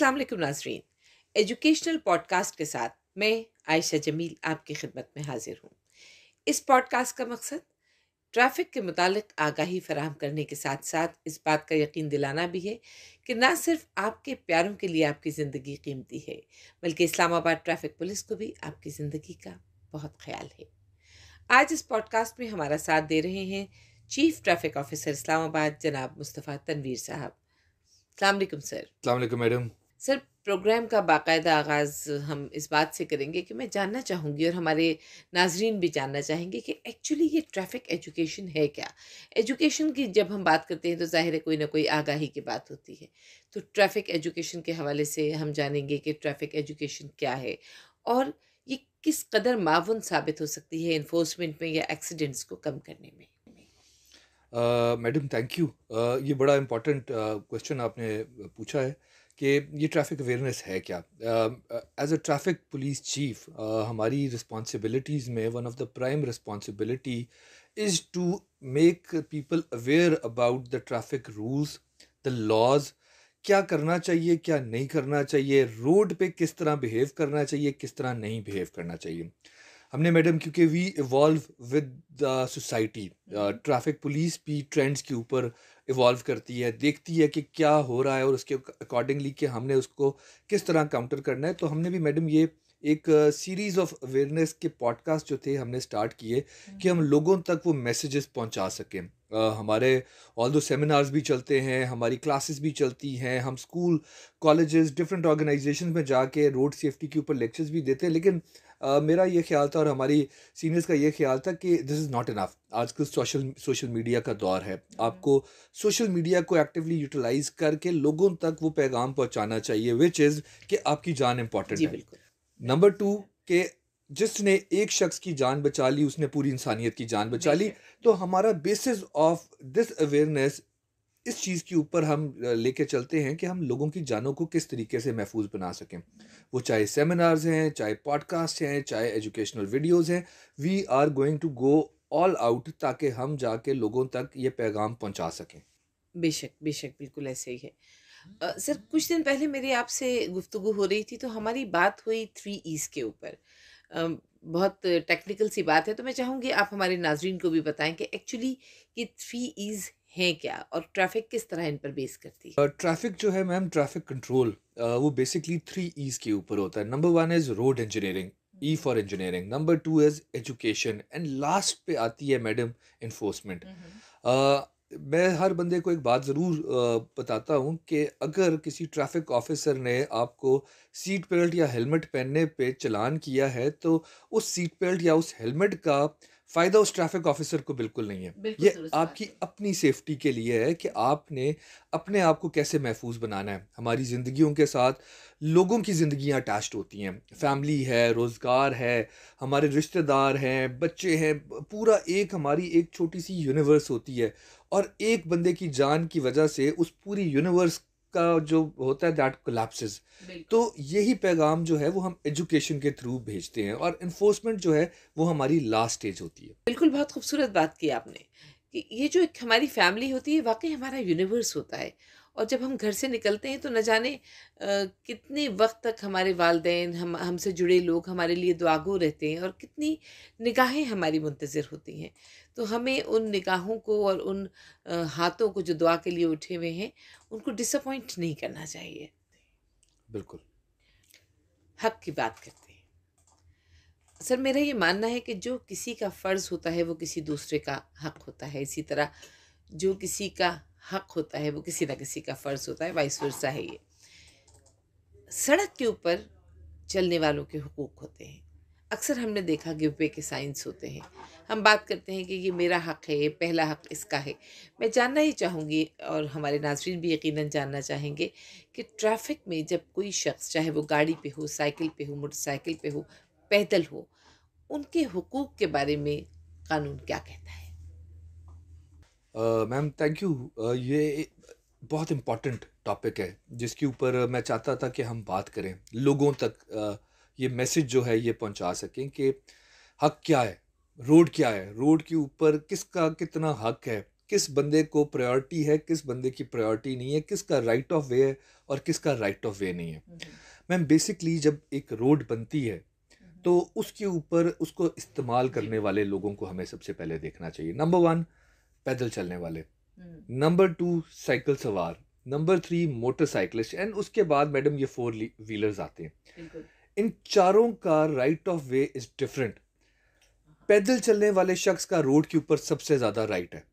अस्सलाम वालेकुम नाज़रीन। एजुकेशनल पॉडकास्ट के साथ मैं आयशा जमील आपकी खिदमत में हाजिर हूँ। इस पॉडकास्ट का मकसद ट्रैफ़िक के मुतालिक आगाही फ़राहम करने के साथ साथ इस बात का यकीन दिलाना भी है कि ना सिर्फ आपके प्यारों के लिए आपकी ज़िंदगी कीमती है, बल्कि इस्लामाबाद ट्रैफ़िक पुलिस को भी आपकी ज़िंदगी का बहुत ख़्याल है। आज इस पॉडकास्ट में हमारा साथ दे रहे हैं चीफ़ ट्रैफ़िक ऑफ़िसर इस्लामाबाद जनाब मुस्तफ़ा तनवीर साहब। अस्सलाम वालेकुम सर। अस्सलाम वालेकुम मैडम। सर, प्रोग्राम का बाकायदा आगाज़ हम इस बात से करेंगे कि मैं जानना चाहूँगी और हमारे नाज़रीन भी जानना चाहेंगे कि एक्चुअली ये ट्रैफ़िक एजुकेशन है क्या? एजुकेशन की जब हम बात करते हैं तो ज़ाहिर है कोई ना कोई आगाही की बात होती है। तो ट्रैफ़िक एजुकेशन के हवाले से हम जानेंगे कि ट्रैफ़िक एजुकेशन क्या है? और ये किस कदर मावन साबित हो सकती है एनफोर्समेंट में या एक्सीडेंट्स को कम करने में? Madam thank you. ये बड़ा इम्पोर्टेंट क्वेश्चन आपने पूछा है कि ये ट्रैफ़िक अवेयरनेस है क्या? As a traffic police chief हमारी रिस्पॉन्सिबिलिटीज़ में one of the prime responsibility is to make people aware about the traffic rules, the laws, क्या करना चाहिए, क्या नहीं करना चाहिए, रोड पे किस तरह बिहेव करना चाहिए, किस तरह नहीं बिहेव करना चाहिए। हमने मैडम क्योंकि we evolve with the society, traffic police भी ट्रेंड्स के ऊपर इवॉल्व करती है, देखती है कि क्या हो रहा है और उसके अकॉर्डिंगली कि हमने उसको किस तरह काउंटर करना है। तो हमने भी मैडम ये एक सीरीज ऑफ अवेयरनेस के पॉडकास्ट जो थे हमने स्टार्ट किए कि हम लोगों तक वो मैसेजेस पहुंचा सकें। हमारे ऑल दो सेमिनार्स भी चलते हैं, हमारी क्लासेस भी चलती हैं, हम स्कूल कॉलेजेस डिफरेंट ऑर्गेनाइजेशन में जाके रोड सेफ्टी के ऊपर लेक्चर्स भी देते हैं। लेकिन मेरा ये ख्याल था और हमारी सीनियर्स का ये ख्याल था कि दिस इज़ नॉट इनफ। आजकल सोशल सोशल मीडिया का दौर है। आपको सोशल मीडिया को एक्टिवली यूटिलाइज़ करके लोगों तक वो पैगाम पहुंचाना चाहिए व्हिच इज़ कि आपकी जान इम्पोर्टेंट जी, है। बिल्कुल। नंबर 2 कि जिसने एक शख्स की जान बचा ली, उसने पूरी इंसानियत की जान बचा ली। बेशक। तो हमारा बेसिस ऑफ दिस अवेयरनेस इस चीज़ के ऊपर हम लेके चलते हैं कि हम लोगों की जानों को किस तरीके से महफूज बना सकें। वो चाहे सेमिनार्स हैं, चाहे पॉडकास्ट हैं, चाहे एजुकेशनल वीडियोज़ हैं, we are going to go all out ताकि हम जाके लोगों तक ये पैगाम पहुंचा सकें। बेशक, बेशक, बिल्कुल ऐसे ही है। सर, कुछ दिन पहले मेरी आपसे गुफ्तगू हो रही थी तो हमारी बात हुई 3 ईज़ के ऊपर। अ, बहुत टेक्निकल सी बात है तो मैं चाहूँगी आप हमारे नाज़रीन को भी बताएँ कि एक्चुअली ये 3 ईज़ हैं क्या और ट्रैफ़िक किस तरह इन पर बेस करती है? ट्रैफिक जो है मैम, ट्रैफिक कंट्रोल वो बेसिकली 3 ईज़ के ऊपर होता है। Number 1 is road engineering, E for engineering. Number 2 is education and last पे आती है मैडम एनफोर्समेंट। हुँ, हुँ। मैं हर बंदे को एक बात ज़रूर बताता हूँ कि अगर किसी ट्रैफिक ऑफिसर ने आपको सीट बेल्ट या हेलमेट पहनने पे चालान किया है, तो उस सीट बेल्ट या उस हेलमेट का फ़ायदा उस ट्रैफिक ऑफिसर को बिल्कुल नहीं है। बिल्कुल ये दुरुस्त बात आपकी है। अपनी सेफ्टी के लिए है कि आपने अपने आप को कैसे महफूज बनाना है। हमारी ज़िंदगियों के साथ लोगों की ज़िंदगियाँ अटैच्ड होती हैं, फैमिली है, रोज़गार है, हमारे रिश्तेदार हैं, बच्चे हैं, पूरा एक हमारी एक छोटी सी यूनिवर्स होती है। और एक बंदे की जान की वजह से उस पूरी यूनिवर्स का जो होता है दैट कोलैप्सेस। बिल्कुल। तो यही पैगाम जो है वो हम एजुकेशन के थ्रू भेजते हैं और इन्फोर्समेंट जो है वो हमारी लास्ट स्टेज होती है। बिल्कुल, बहुत खूबसूरत बात की आपने कि ये जो एक हमारी फैमिली होती है वाक़ई हमारा यूनिवर्स होता है और जब हम घर से निकलते हैं तो न जाने कितने वक़्त तक हमारे वालिदैन हम हमसे जुड़े लोग हमारे लिए दुआगो रहते हैं और कितनी निगाहें हमारी मुंतज़िर होती हैं। तो हमें उन निगाहों को और उन हाथों को जो दुआ के लिए उठे हुए हैं, उनको डिसअपॉइंट नहीं करना चाहिए। बिल्कुल। हक़ की बात करते हैं। सर, मेरा ये मानना है कि जो किसी का फ़र्ज़ होता है वो किसी दूसरे का हक़ होता है। इसी तरह जो किसी का हक़ होता है वो किसी न किसी का फ़र्ज़ होता है, वाइस वर्सा है ये। सड़क के ऊपर चलने वालों के हुकूक होते हैं। अक्सर हमने देखा गिव वे के साइन्स होते हैं। हम बात करते हैं कि ये मेरा हक़ है, ये पहला हक़ इसका है। मैं जानना ही चाहूँगी और हमारे नाज़रीन भी यकीनन जानना चाहेंगे कि ट्रैफ़िक में जब कोई शख़्स चाहे वो गाड़ी पे हो, साइकिल पे हो, मोटरसाइकिल पे हो, पैदल हो, उनके हुकूक के बारे में कानून क्या कहता है? Ma'am thank you. ये बहुत इम्पोर्टेंट टॉपिक है जिसके ऊपर मैं चाहता था कि हम बात करें, लोगों तक ये मैसेज जो है ये पहुंचा सकें कि हक क्या है, रोड क्या है, रोड के ऊपर किसका कितना हक है, किस बंदे को प्रायोरिटी है, किस बंदे की प्रायोरिटी नहीं है, किसका राइट ऑफ वे है और किसका राइट ऑफ वे नहीं है। मैम बेसिकली जब एक रोड बनती है तो उसके ऊपर उसको इस्तेमाल करने वाले लोगों को हमें सबसे पहले देखना चाहिए। नंबर वन, पैदल चलने वाले। नंबर टू, साइकिल सवार। Number three, motorcyclist. एंड उसके बाद मैडम ये फोर व्हीलर्स आते हैं। इन चारों का right of way is different. पैदल चलने वाले शख्स का रोड के ऊपर सबसे ज़्यादा राइट है।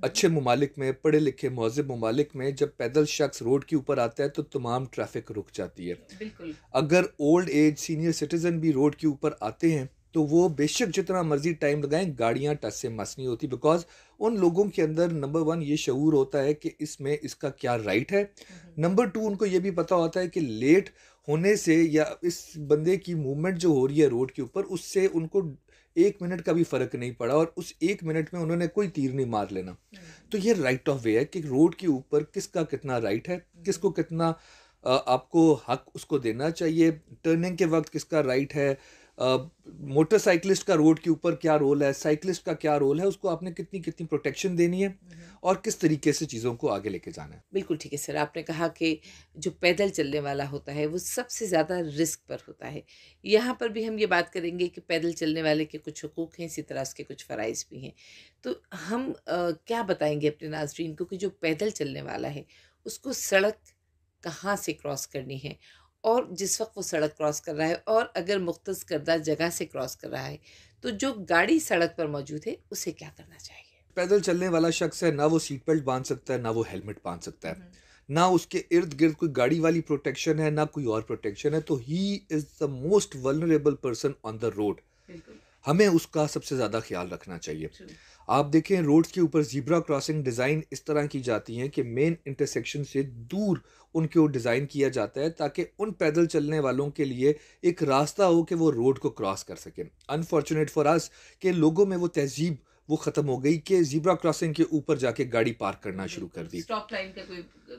अच्छे ममालिक में, पढ़े लिखे महज़ब ममालिक में जब पैदल शख्स रोड के ऊपर आता है तो तमाम ट्रैफिक रुक जाती है। बिल्कुल। अगर ओल्ड एज सीनियर सिटीजन भी रोड के ऊपर आते हैं तो वो बेशक जितना मर्जी टाइम लगाएं, गाड़ियां टच से मस नहीं होती, बिकॉज उन लोगों के अंदर नंबर वन ये शऊर होता है कि इसमें इसका क्या राइट है। नंबर टू, उनको ये भी पता होता है कि लेट होने से या इस बंदे की मूवमेंट जो हो रही है रोड के ऊपर उससे उनको 1 मिनट का भी फर्क नहीं पड़ा और उस 1 मिनट में उन्होंने कोई तीर नहीं मार लेना। तो ये राइट ऑफ वे है कि रोड के ऊपर किसका कितना राइट है, किसको कितना आपको हक उसको देना चाहिए। टर्निंग के वक्त किसका राइट है, मोटरसाइकिलिस्ट का रोड के ऊपर क्या रोल है, साइकिलिस्ट का क्या रोल है, उसको आपने कितनी कितनी प्रोटेक्शन देनी है और किस तरीके से चीज़ों को आगे लेके जाना है। बिल्कुल ठीक है सर। आपने कहा कि जो पैदल चलने वाला होता है वो सबसे ज़्यादा रिस्क पर होता है। यहाँ पर भी हम ये बात करेंगे कि पैदल चलने वाले के कुछ हुकूक हैं, इसी तरह उसके कुछ फ़राइज़ भी हैं। तो हम क्या बताएंगे अपने नाज़रीन को कि जो पैदल चलने वाला है उसको सड़क कहाँ से क्रॉस करनी है, और जिस वक्त वो सड़क क्रॉस कर रहा है और अगर मुख्तस करदा जगह से क्रॉस कर रहा है तो जो गाड़ी सड़क पर मौजूद है उसे क्या करना चाहिए? पैदल चलने वाला शख्स है, ना वो सीट बेल्ट बांध सकता है, ना वो हेलमेट बांध सकता है, ना उसके इर्द गिर्द कोई गाड़ी वाली प्रोटेक्शन है, ना कोई और प्रोटेक्शन है, तो he is the most vulnerable person on the road. हमें उसका सबसे ज़्यादा ख्याल रखना चाहिए। आप देखें रोड्स के ऊपर ज़ीब्रा क्रॉसिंग डिज़ाइन इस तरह की जाती हैं कि मेन इंटरसेक्शन से दूर उनको डिज़ाइन किया जाता है ताकि उन पैदल चलने वालों के लिए एक रास्ता हो कि वो रोड को क्रॉस कर सकें। अनफॉर्चुनेट फॉर अस कि लोगों में वो तहजीब वो ख़त्म हो गई कि ज़ीब्रा क्रॉसिंग के ऊपर जाके गाड़ी पार्क करना शुरू कर दी।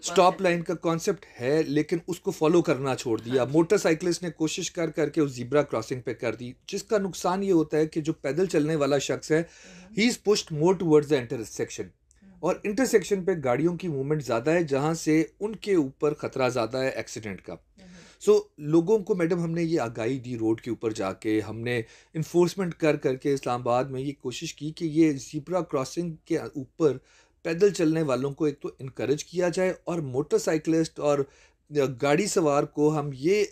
स्टॉप लाइन का कॉन्सेप्ट है लेकिन उसको फॉलो करना छोड़ दिया। मोटरसाइकिलिस्ट ने कोशिश कर करके उस ज़ीब्रा क्रॉसिंग पे कर दी, जिसका नुकसान ये होता है कि जो पैदल चलने वाला शख्स है he is pushed more towards the intersection, और इंटरसेक्शन पे गाड़ियों की मूवमेंट ज़्यादा है जहाँ से उनके ऊपर ख़तरा ज़्यादा है एक्सीडेंट का। सो लोगों को मैडम हमने ये आगाही दी, रोड के ऊपर जाके हमने इन्फोर्समेंट कर करके इस्लामाबाद में ये कोशिश की कि ये ज़ीब्रा क्रॉसिंग के ऊपर पैदल चलने वालों को एक तो इनकरेज किया जाए और मोटरसाइकिलिस्ट और गाड़ी सवार को हम ये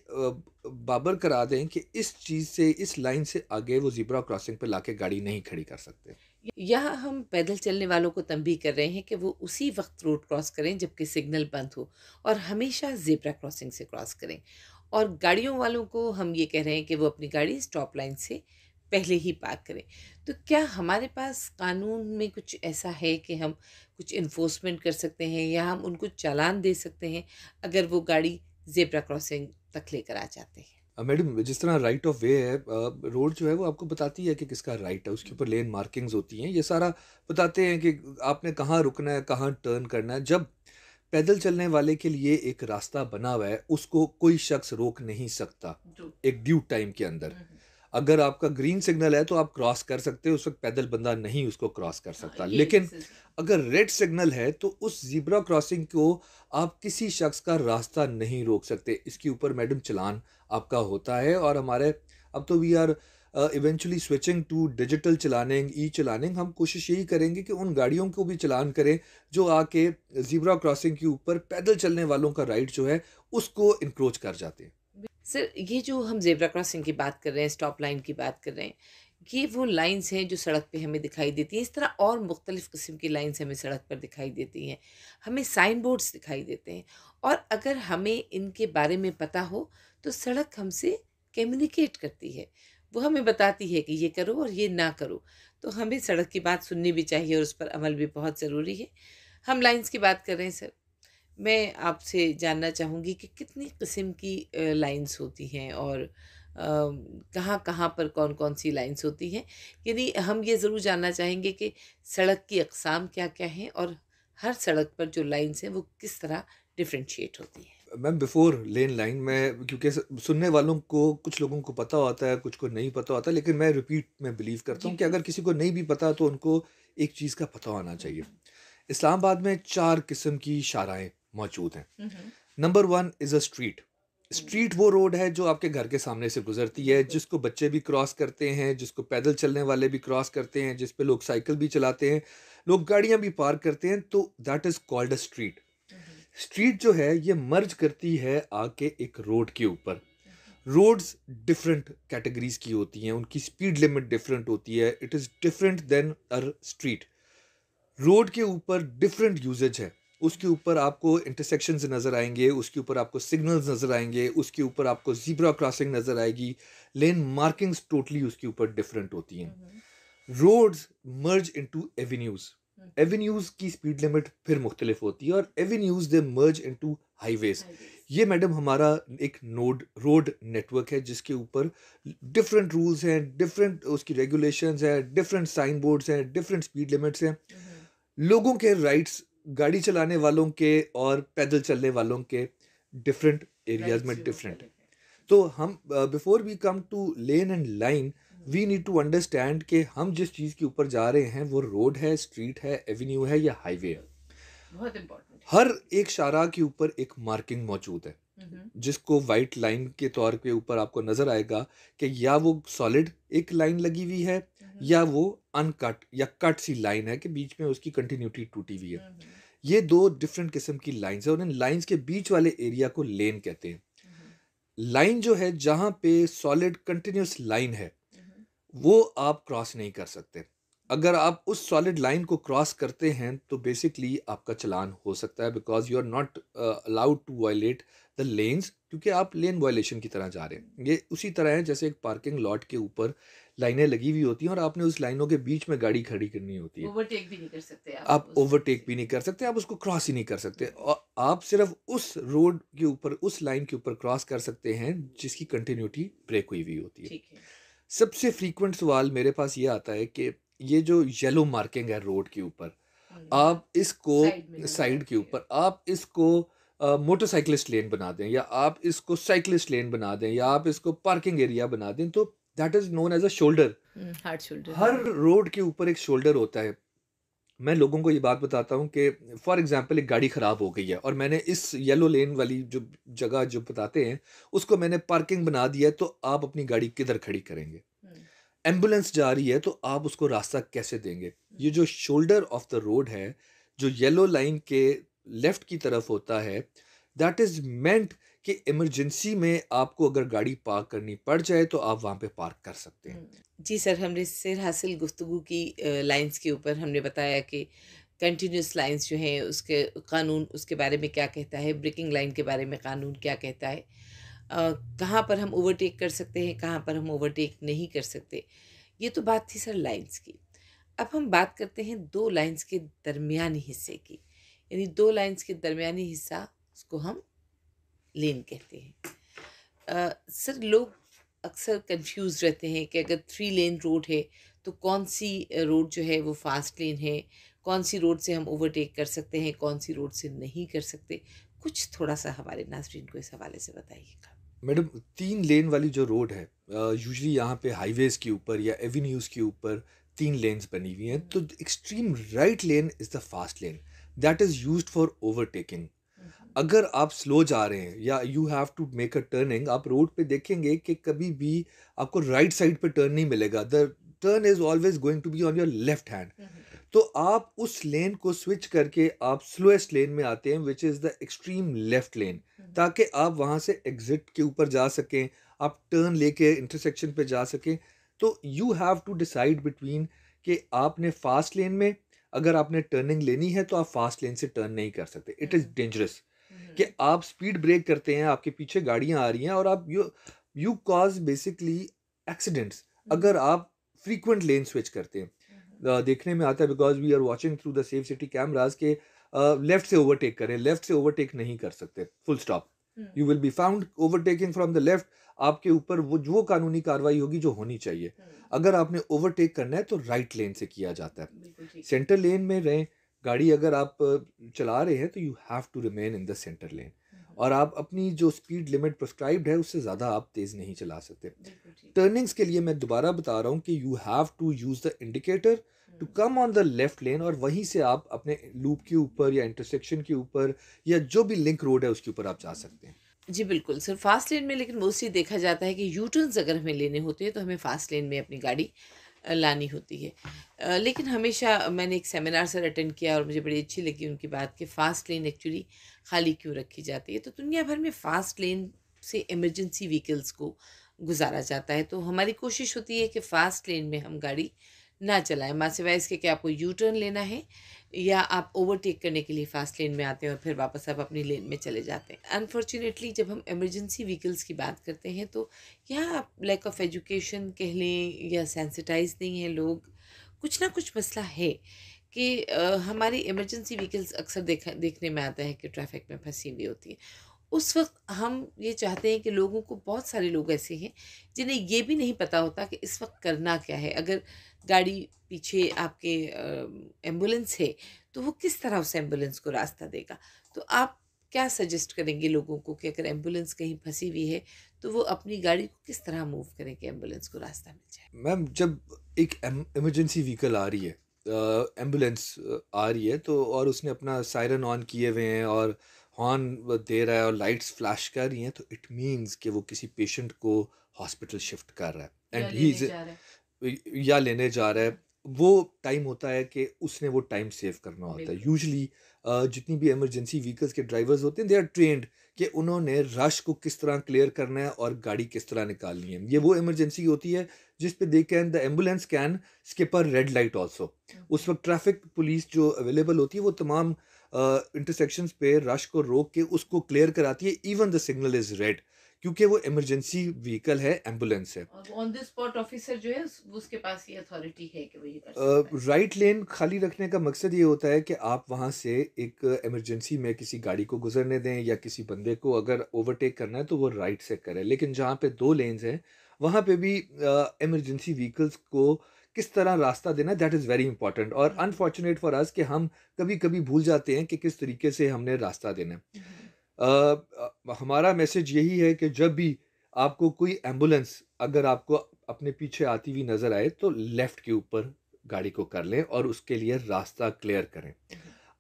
बाबर करा दें कि इस चीज़ से, इस लाइन से आगे वो ज़ीब्रा क्रॉसिंग पे लाके गाड़ी नहीं खड़ी कर सकते। यहाँ हम पैदल चलने वालों को तंबीह कर रहे हैं कि वो उसी वक्त रोड क्रॉस करें जबकि सिग्नल बंद हो और हमेशा ज़ेब्रा क्रॉसिंग से क्रॉस करें। और गाड़ियों वालों को हम ये कह रहे हैं कि वो अपनी गाड़ी स्टॉप लाइन से पहले ही पार्क करें। तो क्या हमारे पास कानून में कुछ ऐसा है कि हम कुछ इन्फोर्समेंट कर सकते हैं या हम उनको चालान दे सकते हैं अगर वो गाड़ी ज़ेब्रा क्रॉसिंग तक लेकर आ जाते हैं? मैडम जिस तरह राइट ऑफ वे है, रोड जो है वो आपको बताती है कि किसका राइट है, उसके ऊपर लेन मार्किंग्स होती हैं, ये सारा बताते हैं कि आपने कहाँ रुकना है, कहाँ टर्न करना है। जब पैदल चलने वाले के लिए एक रास्ता बना हुआ है उसको कोई शख्स रोक नहीं सकता एक ड्यू टाइम के अंदर। अगर आपका ग्रीन सिग्नल है तो आप क्रॉस कर सकते हो, उस वक्त पैदल बंदा नहीं उसको क्रॉस कर सकता। लेकिन अगर रेड सिग्नल है तो उस ज़ीब्रा क्रॉसिंग को आप किसी शख्स का रास्ता नहीं रोक सकते। इसके ऊपर मैडम चलान आपका होता है और हमारे अब तो we are eventually switching to digital चलानिंग, ई चलानिंग। हम कोशिश यही करेंगे कि उन गाड़ियों को भी चलान करें जो आके ज़ीब्रा क्रॉसिंग के ऊपर पैदल चलने वालों का राइट जो है उसको इंक्रोच कर जाते हैं। सर ये जो हम ज़ेब्रा क्रॉसिंग की बात कर रहे हैं, स्टॉप लाइन की बात कर रहे हैं, ये वो लाइन्स हैं जो सड़क पे हमें दिखाई देती हैं। इस तरह और मुख्तलिफ़ किस्म की लाइन्स हमें सड़क पर दिखाई देती हैं, हमें साइन बोर्ड्स दिखाई देते हैं, और अगर हमें इनके बारे में पता हो तो सड़क हमसे कम्युनिकेट करती है, वो हमें बताती है कि ये करो और ये ना करो। तो हमें सड़क की बात सुननी भी चाहिए और उस पर अमल भी बहुत ज़रूरी है। हम लाइन्स की बात कर रहे हैं सर, मैं आपसे जानना चाहूँगी कि कितनी किस्म की लाइन्स होती हैं और कहाँ-कहाँ पर कौन-कौन सी लाइन्स होती हैं? यानी हम ये ज़रूर जानना चाहेंगे कि सड़क की अक़साम क्या-क्या हैं और हर सड़क पर जो लाइन्स हैं वो किस तरह डिफ़रेंशिएट होती हैं? मैम बिफोर लेन लाइन मैं, क्योंकि सुनने वालों को कुछ लोगों को पता होता है, कुछ को नहीं पता होता, लेकिन मैं रिपीट में बिलीव करता जी हूँ कि अगर प्लीज। किसी को नहीं भी पता तो उनको एक चीज़ का पता होना चाहिए। इस्लामाबाद में 4 किस्म की शाराएँ मौजूद हैं। Number 1 is a street. Street वो रोड है जो आपके घर के सामने से गुज़रती है, बिल्कुल। जिसको बच्चे भी क्रॉस करते हैं, जिसको पैदल चलने वाले भी क्रॉस करते हैं, जिस पे लोग साइकिल भी चलाते हैं, लोग गाड़ियाँ भी पार्क करते हैं, तो that is called a street. Street जो है ये मर्ज करती है आके एक रोड के ऊपर। रोड्स डिफरेंट कैटेगरीज की होती हैं, उनकी स्पीड लिमिट डिफरेंट होती है, it is different than a street. Road के ऊपर डिफरेंट यूजेज है, उसके ऊपर आपको इंटरसेक्शंस नज़र आएंगे, उसके ऊपर आपको सिग्नल्स नज़र आएंगे, उसके ऊपर आपको ज़ीब्रा क्रॉसिंग नज़र आएगी, लेन मार्किंग्स टोटली उसके ऊपर डिफरेंट होती हैं। Roads merge into avenues. Avenues की स्पीड लिमिट फिर मुख्तलिफ होती है, और avenues they merge into highways. ये मैडम हमारा एक नोड रोड नेटवर्क है जिसके ऊपर डिफरेंट रूल्स हैं, डिफरेंट उसकी रेगुलेशंस हैं, डिफरेंट साइन बोर्ड्स हैं, डिफरेंट स्पीड लिमिट्स हैं। लोगों के राइट्स, गाड़ी चलाने वालों के और पैदल चलने वालों के डिफरेंट एरियाज में डिफरेंट। तो हम before we come to lane and line, we need to understand कि हम जिस चीज़ के ऊपर जा रहे हैं वो रोड है, स्ट्रीट है, एवेन्यू है या हाईवे है। बहुत इम्पोर्टेंट है। हर एक शाहराह के ऊपर एक मार्किंग मौजूद है, जिसको वाइट लाइन के तौर पे ऊपर आपको नजर आएगा कि या वो सॉलिड एक लाइन लगी हुई है या वो अनकट या कट सी लाइन है कि बीच में उसकी कंटिन्यूटी टूटी हुई है। ये दो डिफरेंट किस्म की लाइंस है और इन लाइंस के बीच वाले एरिया को लेन कहते हैं। लाइन जो है जहाँ पे सॉलिड कंटिन्यूस लाइन है वो आप क्रॉस नहीं कर सकते। अगर आप उस सॉलिड लाइन को क्रॉस करते हैं तो बेसिकली आपका चालान हो सकता है, because you are not allowed to violate the lanes, क्योंकि आप लेन वायलेशन की तरह जा रहे हैं। ये उसी तरह है जैसे एक पार्किंग लॉट के ऊपर लाइनें लगी हुई होती हैं और आपने उस लाइनों के बीच में गाड़ी खड़ी करनी होती है। ओवरटेक भी नहीं कर सकते आप उस ओवरटेक भी नहीं कर सकते, आप उसको क्रॉस ही नहीं कर सकते, और आप सिर्फ उस रोड के ऊपर उस लाइन के ऊपर क्रॉस कर सकते हैं जिसकी कंटिन्यूटी ब्रेक हुई हुई होती है। ठीक है। सबसे फ्रीक्वेंट सवाल मेरे पास ये आता है कि ये जो येलो मार्किंग है रोड के ऊपर, आप इसको साइड में नजर साइड के आती है। ऊपर आप इसको मोटरसाइकिलिस्ट लेन बना दें, या आप इसको साइकिलिस्ट लेन बना दें, या आप इसको पार्किंग एरिया बना दें, तो that is known as a shoulder. Hard shoulder. हर रोड के ऊपर एक शोल्डर होता है। मैं लोगों को ये बात बताता हूँ कि फॉर एग्जांपल एक गाड़ी ख़राब हो गई है और मैंने इस येलो लेन वाली जो जगह जो बताते हैं उसको मैंने पार्किंग बना दिया है, तो आप अपनी गाड़ी किधर खड़ी करेंगे? एम्बुलेंस जा रही है तो आप उसको रास्ता कैसे देंगे? ये जो शोल्डर ऑफ द रोड है, जो येलो लाइन के लेफ्ट की तरफ होता है, दैट इज मेंट कि इमरजेंसी में आपको अगर गाड़ी पार्क करनी पड़ जाए तो आप वहाँ पे पार्क कर सकते हैं। जी सर, हमने सिर हासिल गुफ्तगू की लाइंस के ऊपर हमने बताया कि कंटिन्यूस लाइंस जो हैं उसके कानून उसके बारे में क्या कहता है, ब्रेकिंग लाइन के बारे में कानून क्या कहता है, कहाँ पर हम ओवरटेक कर सकते हैं, कहाँ पर हम ओवरटेक नहीं कर सकते। ये तो बात थी सर लाइंस की। अब हम बात करते हैं दो लाइंस के दरमियानी हिस्से की, यानी दो लाइंस के दरमियानी हिस्सा उसको हम लेन कहते हैं। सर लोग अक्सर कंफ्यूज रहते हैं कि अगर 3 लेन रोड है तो कौन सी रोड जो है वो फास्ट लेन है, कौन सी रोड से हम ओवरटेक कर सकते हैं, कौन सी रोड से नहीं कर सकते। कुछ थोड़ा सा हमारे नाज़रीन को इस हवाले से बताइएगा। मैडम 3 लेन वाली जो रोड है, यूजली यहाँ पे हाईवेज के ऊपर या एवेन्यूज के ऊपर 3 लेन्स बनी हुई हैं, तो extreme right lane is the fast lane, that is used for overtaking. अगर आप स्लो जा रहे हैं या you have to make a turning, आप रोड पे देखेंगे कि कभी भी आपको राइट साइड पे टर्न नहीं मिलेगा, the turn is always going to be on your left hand. तो आप उस लेन को स्विच करके आप स्लोएस्ट लेन में आते हैं, which is the extreme left lane, ताकि आप वहाँ से एग्जिट के ऊपर जा सकें, आप टर्न लेके इंटरसेक्शन पे जा सकें। तो you have to decide between कि आपने फास्ट लेन में अगर आपने टर्निंग लेनी है तो आप फास्ट लेन से टर्न नहीं कर सकते, इट इज़ डेंजरस। कि आप स्पीड ब्रेक करते हैं, आपके पीछे गाड़ियां आ रही हैं और आप यू कॉज बेसिकली एक्सीडेंट्स अगर आप फ्रीक्वेंट लेन स्विच करते हैं। देखने में आता है, because we are watching through the safe city cameras के लेफ्ट से ओवरटेक करें, लेफ्ट से ओवरटेक नहीं कर सकते, full stop. You will be found overtaking from the left, आपके ऊपर वो कानूनी कार्रवाई होगी जो होनी चाहिए। अगर आपने ओवरटेक करना है तो राइट लेन से किया जाता है। सेंटर लेन में रहें, गाड़ी अगर आप चला रहे हैं तो you have to remain in the centre lane. और आप अपनी जो स्पीड लिमिट प्रिस्क्राइब्ड है उससे ज़्यादा आप तेज़ नहीं चला सकते। बिल्कुल ठीक। टर्निंग्स के लिए मैं दोबारा बता रहा हूँ कि you have to use the indicator to come on the left lane, और वहीं से आप अपने लूप के ऊपर या इंटरसेक्शन के ऊपर या जो भी लिंक रोड है उसके ऊपर आप जा सकते हैं। जी बिल्कुल सर, फास्ट लेन में लेकिन मोस्टली देखा जाता है कि यू टर्न्स अगर हमें लेने होते हैं तो हमें फास्ट लेन में अपनी गाड़ी लानी होती है। लेकिन हमेशा मैंने एक सेमिनार सर अटेंड किया और मुझे बड़ी अच्छी लगी उनकी बात कि फ़ास्ट लेन एक्चुअली खाली क्यों रखी जाती है। तो दुनिया भर में फ़ास्ट लेन से इमरजेंसी व्हीकल्स को गुजारा जाता है, तो हमारी कोशिश होती है कि फ़ास्ट लेन में हम गाड़ी ना चलाएं, माँ सिवाय इसके कि आपको यू टर्न लेना है या आप ओवरटेक करने के लिए फ़ास्ट लेन में आते हैं और फिर वापस आप अपनी लेन में चले जाते हैं। अनफॉर्चुनेटली जब हम इमरजेंसी व्हीकल्स की बात करते हैं तो यहाँ आप लैक ऑफ एजुकेशन कह लें या सेंसिटाइज नहीं हैं लोग, कुछ ना कुछ मसला है कि हमारी इमरजेंसी व्हीकल्स अक्सर देखने में आता है कि ट्रैफिक में फंसी हुई होती है। उस वक्त हम ये चाहते हैं कि लोगों को, बहुत सारे लोग ऐसे हैं जिन्हें ये भी नहीं पता होता कि इस वक्त करना क्या है। अगर गाड़ी पीछे आपके एम्बुलेंस है तो वो किस तरह उस एम्बुलेंस को रास्ता देगा। तो आप क्या सजेस्ट करेंगे लोगों को कि अगर एम्बुलेंस कहीं फंसी हुई है तो वो अपनी गाड़ी को किस तरह मूव करें कि एम्बुलेंस को रास्ता मिल जाए। मैम, जब एक इमरजेंसी व्हीकल आ रही है, एम्बुलेंस आ रही है, तो और उसने अपना सायरन ऑन किए हुए हैं और हॉर्न दे रहा है और लाइट्स फ्लैश कर रही हैं, तो इट मीन्स कि वो किसी पेशेंट को हॉस्पिटल शिफ्ट कर रहा है या एंड ही लेने इज, जा रहा है। या लेने जा रहा है। वो टाइम होता है कि उसने वो टाइम सेव करना होता है। बिल्कुल। यूजली जितनी भी इमरजेंसी व्हीकल्स के ड्राइवर्स होते हैं, दे आर ट्रेंड कि उन्होंने रश को किस तरह क्लियर करना है और गाड़ी किस तरह निकालनी है। ये वो इमरजेंसी होती है जिस पे they can the ambulance can skip a red light also. उस वक्त ट्रैफिक पुलिस जो अवेलेबल होती है वो तमाम इंटरसेक्शंस पे रश को रोक के उसको क्लियर कराती है, even the signal is red, क्योंकि वो इमरजेंसी व्हीकल है, एम्बुलेंस है। और ऑन द स्पॉट ऑफिसर जो है उसके पास ये अथॉरिटी है कि वो ये कर सकता है। राइट लेन खाली रखने का मकसद ये होता है कि आप वहाँ से एक इमरजेंसी में किसी गाड़ी को गुजरने दें या किसी बंदे को अगर ओवरटेक करना है तो वो राइट से करे। लेकिन जहाँ पे दो लेन्स हैं वहाँ पे भी इमरजेंसी व्हीकल्स को किस तरह रास्ता देना, दैट इज़ वेरी इंपॉर्टेंट। और अनफॉर्चुनेट फॉर अस कि हम कभी कभी भूल जाते हैं कि किस तरीके से हमने रास्ता देना है। हमारा मैसेज यही है कि जब भी आपको कोई एम्बुलेंस अगर आपको अपने पीछे आती हुई नज़र आए तो लेफ़्ट के ऊपर गाड़ी को कर लें और उसके लिए रास्ता क्लियर करें।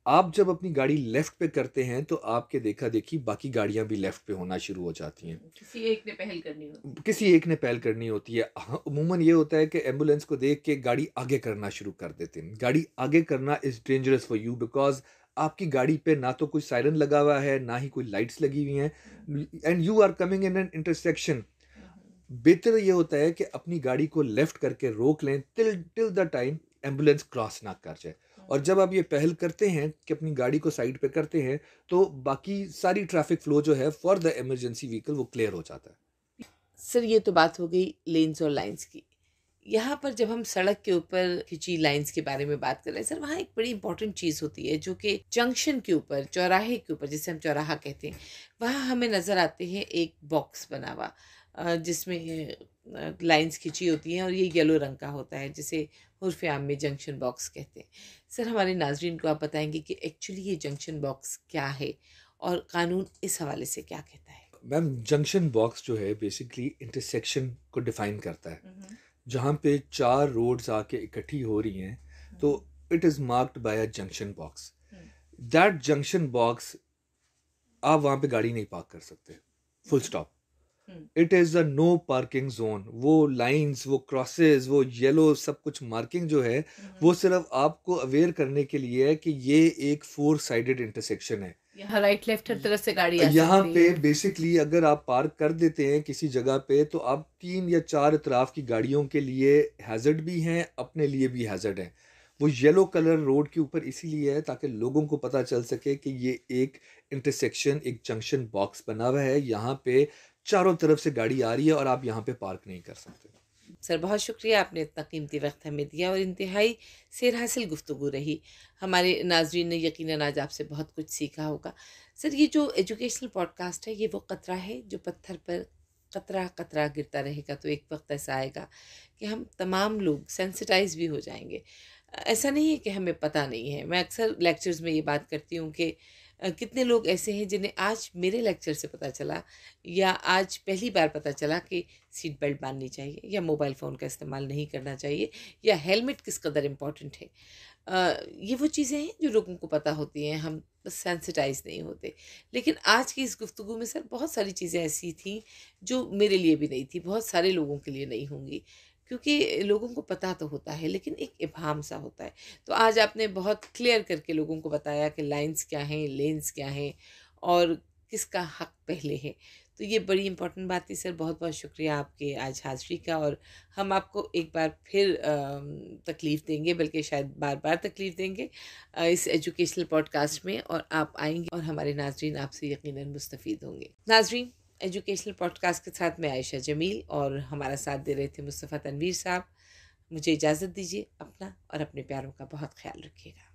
आप जब अपनी गाड़ी लेफ़्ट पे करते हैं तो आपके देखा देखी बाकी गाड़ियां भी लेफ़्ट पे होना शुरू हो जाती हैं। किसी एक ने पहल करनी होती किसी एक ने पहल करनी होती है। हाँ, अमूमन ये होता है कि एम्बुलेंस को देख के गाड़ी आगे करना शुरू कर देते हैं। गाड़ी आगे करना is dangerous for you, because आपकी गाड़ी पे ना तो कोई सायरन लगा हुआ है, ना ही कोई लाइट्स लगी हुई हैं and you are coming in an intersection. बेहतर ये होता है कि अपनी गाड़ी को लेफ्ट करके रोक लें till till the time ambulance cross ना कर जाए। और जब आप ये पहल करते हैं कि अपनी गाड़ी को साइड पे करते हैं तो बाकी सारी ट्रैफिक फ्लो जो है फॉर द इमरजेंसी व्हीकल वो क्लियर हो जाता है। सर। ये तो बात हो गई लेन्स और लाइंस की। यहाँ पर जब हम सड़क के ऊपर खिंची लाइंस के बारे में बात कर रहे हैं सर, वहाँ एक बड़ी इंपॉर्टेंट चीज़ होती है जो कि जंक्शन के ऊपर, चौराहे के ऊपर, जिसे हम चौराहा कहते हैं, वहाँ हमें नज़र आते हैं एक बॉक्स बना हुआ जिसमें लाइंस खिंची होती हैं और ये येलो रंग का होता है जिसे उर्फ़ आम में जंक्शन बॉक्स कहते हैं। सर हमारे नाजरीन को आप बताएंगे कि एक्चुअली ये जंक्शन बॉक्स क्या है और कानून इस हवाले से क्या कहता है। मैम, जंक्शन बॉक्स जो है बेसिकली इंटरसेक्शन को डिफाइन करता है। जहाँ पे चार रोड्स आके इकट्ठी हो रही हैं तो it is marked by a junction box. That junction box, आप वहाँ पे गाड़ी नहीं पार्क कर सकते, full stop. It is a no parking zone. वो लाइंस, वो क्रॉसेस, वो येलो सब कुछ मार्किंग जो है वो सिर्फ आपको अवेयर करने के लिए है कि ये एक फोर साइडेड इंटरसेक्शन है। यहाँ राइट लेफ्ट हर तरफ से गाड़ी आ यहाँ सकती पे है। बेसिकली अगर आप पार्क कर देते हैं किसी जगह पे तो आप तीन या चार इतराफ की गाड़ियों के लिए हैजर्ड भी हैं, अपने लिए भी हैजर्ड हैं। वो येलो कलर रोड के ऊपर इसीलिए है ताकि लोगों को पता चल सके कि ये एक इंटरसेक्शन, एक जंक्शन बॉक्स बना हुआ है, यहाँ पे चारों तरफ से गाड़ी आ रही है और आप यहाँ पे पार्क नहीं कर सकते। सर बहुत शुक्रिया, आपने इतना कीमती वक्त हमें दिया और इंतहाई सेर हासिल गुफ्तगू रही। हमारे नाजरीन ने यकीनन आज आपसे बहुत कुछ सीखा होगा। सर ये जो एजुकेशनल पॉडकास्ट है ये वो कतरा है जो पत्थर पर कतरा कतरा गिरता रहेगा, तो एक वक्त ऐसा आएगा कि हम तमाम लोग सेंसिटाइज भी हो जाएंगे। ऐसा नहीं है कि हमें पता नहीं है। मैं अक्सर लेक्चर्स में ये बात करती हूँ कि कितने लोग ऐसे हैं जिन्हें आज मेरे लेक्चर से पता चला या आज पहली बार पता चला कि सीट बेल्ट बांधनी चाहिए या मोबाइल फ़ोन का इस्तेमाल नहीं करना चाहिए या हेलमेट किस कदर इम्पॉर्टेंट है। ये वो चीज़ें हैं जो लोगों को पता होती हैं, हम बस सेंसिटाइज नहीं होते। लेकिन आज की इस गुफ्तगू में सर बहुत सारी चीज़ें ऐसी थीं जो मेरे लिए भी नहीं थी, बहुत सारे लोगों के लिए नहीं होंगी, क्योंकि लोगों को पता तो होता है लेकिन एक इबाहम सा होता है। तो आज आपने बहुत क्लियर करके लोगों को बताया कि लाइन्स क्या हैं, लेन्स क्या हैं और किसका हक पहले है। तो ये बड़ी इम्पोर्टेंट बात थी सर, बहुत-बहुत शुक्रिया आपके आज हाज़िरी का। और हम आपको एक बार फिर तकलीफ़ देंगे, बल्कि शायद बार-बार तकलीफ़ देंगे इस एजुकेशनल पॉडकास्ट में, और आप आएँगे और हमारे नाज़रीन आपसे यकीनन मुस्तफ़ीद होंगे। नाज़रीन, एजुकेशनल पॉडकास्ट के साथ मैं आयशा जमील और हमारा साथ दे रहे थे मुस्तफ़ा तनवीर साहब। मुझे इजाज़त दीजिए। अपना और अपने प्यारों का बहुत ख़्याल रखिएगा।